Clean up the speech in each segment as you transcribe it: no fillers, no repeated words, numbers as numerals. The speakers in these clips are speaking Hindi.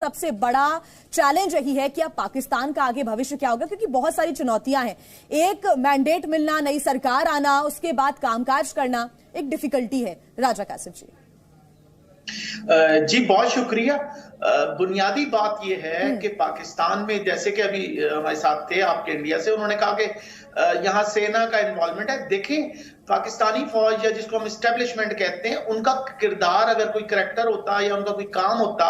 सबसे बड़ा चैलेंज रही है कि अब पाकिस्तान का आगे भविष्य क्या होगा, क्योंकि बहुत सारी चुनौतियां हैं। एक मैंडेट मिलना, नई सरकार आना, उसके बाद कामकाज करना एक डिफिकल्टी है। राजा कासिफ जी। जी बहुत शुक्रिया। बुनियादी बात यह है कि पाकिस्तान में, जैसे कि अभी हमारे साथ थे आपके इंडिया से, उन्होंने कहा कि यहाँ सेना का इन्वॉल्वमेंट है। देखें, पाकिस्तानी फौज या जिसको हम एस्टेब्लिशमेंट कहते हैं, उनका किरदार, अगर कोई करैक्टर होता या उनका कोई काम होता,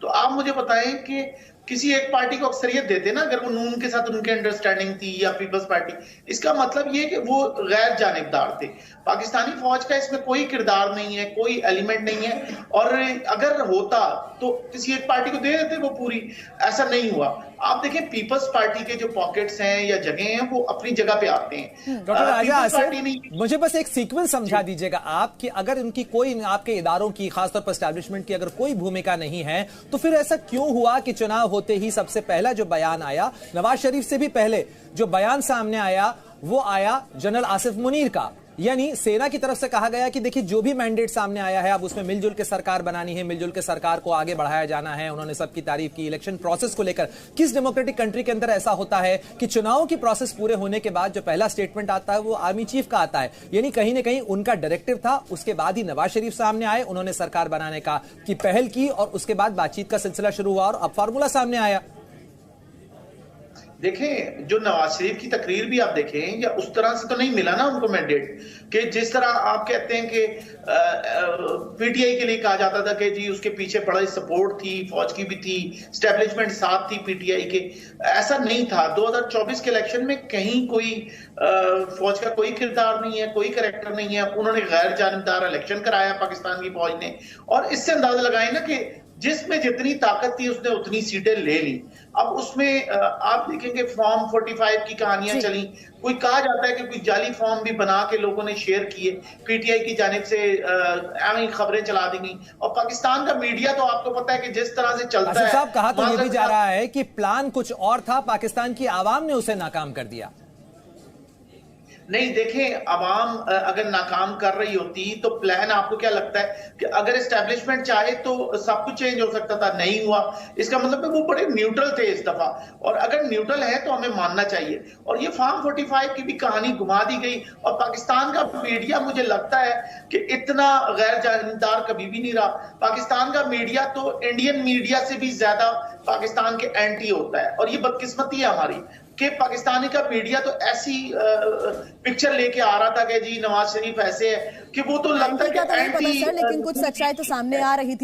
तो आप मुझे बताएं कि किसी एक पार्टी को अक्सरियत देते ना, अगर वो नून के साथ उनकी अंडरस्टैंडिंग थी या पीपल्स पार्टी। इसका मतलब ये कि वो गैर जानिबदार थे। पाकिस्तानी फौज का इसमें कोई किरदार नहीं है, कोई एलिमेंट नहीं है, और अगर होता तो किसी एक पार्टी को दे देते वो पूरी। ऐसा नहीं हुआ। आप देखें, पीपल्स पार्टी के जो पॉकेट्स हैं या जगह हैं, वो अपनी जगह पे आते हैं। डॉक्टर राजा, मुझे बस एक सीक्वेंस समझा दीजिएगा आप, कि अगर उनकी कोई, आपके इदारों की, खासतौर पर एस्टैब्लिशमेंट की अगर कोई भूमिका नहीं है, तो फिर ऐसा क्यों हुआ कि चुनाव होते ही सबसे पहला जो बयान आया, नवाज शरीफ से भी पहले जो बयान सामने आया, वो आया जनरल आसिफ मुनीर का। यानी सेना की तरफ से कहा गया कि देखिए, जो भी मैंडेट सामने आया है, अब उसमें मिलजुल के सरकार बनानी है, मिलजुल के सरकार को आगे बढ़ाया जाना है। उन्होंने सबकी तारीफ की। इलेक्शन प्रोसेस को लेकर किस डेमोक्रेटिक कंट्री के अंदर ऐसा होता है कि चुनाव की प्रोसेस पूरे होने के बाद जो पहला स्टेटमेंट आता है वो आर्मी चीफ का आता है। यानी कहीं ना कहीं उनका डायरेक्टिव था। उसके बाद ही नवाज शरीफ सामने आए, उन्होंने सरकार बनाने की पहल की, और उसके बाद बातचीत का सिलसिला शुरू हुआ और अब फार्मूला सामने आया। देखें, जो नवाज शरीफ की तकरीर भी आप देखें, या उस तरह से तो नहीं मिला ना उनको मैंडेट, कि जिस तरह आप कहते हैं कि पीटीआई के लिए कहा जाता था कि जी उसके पीछे बड़ी सपोर्ट थी, फौज की भी थी, एस्टेब्लिशमेंट साथ थी पीटीआई के। ऐसा नहीं था। 2024 के इलेक्शन में कहीं कोई फौज का कोई किरदार नहीं है, कोई करैक्टर नहीं है। उन्होंने गैर जानिबदार इलेक्शन कराया पाकिस्तान की फौज ने, और इससे अंदाजा लगाए ना कि जिसमें जितनी ताकत थी उसने उतनी सीटें ले ली। अब उसमें आप देखेंगे फॉर्म 45 की कहानियां चली। कोई कहा जाता है कि कोई जाली फॉर्म भी बना के लोगों ने शेयर किए, पीटीआई की जानिब से खबरें चला दी गई। और पाकिस्तान का मीडिया तो आपको पता है कि जिस तरह से चलता है। साहब, कहा तो ये भी जा रहा है कि प्लान कुछ और था, पाकिस्तान की आवाम ने उसे नाकाम कर दिया। नहीं, देखें, अवाम अगर नाकाम कर रही होती तो प्लान, आपको क्या लगता है कि अगर एस्टेब्लिशमेंट चाहे तो सब कुछ चेंज हो सकता था? नहीं हुआ। इसका मतलब है वो बड़े न्यूट्रल थे इस दफा, और अगर न्यूट्रल है तो हमें मानना चाहिए। और ये फॉर्म 45 की भी कहानी घुमा दी गई, और पाकिस्तान का मीडिया, मुझे लगता है कि इतना गैर जानिबदार कभी भी नहीं रहा। पाकिस्तान का मीडिया तो इंडियन मीडिया से भी ज्यादा पाकिस्तान के एंटी होता है, और ये बदकिस्मती है हमारी कि पाकिस्तानी का मीडिया तो ऐसी पिक्चर लेके आ रहा था कि जी नवाज शरीफ ऐसे है, कि वो तो लगता है कि एंटी। लेकिन कुछ सच्चाई तो सामने आ रही थी।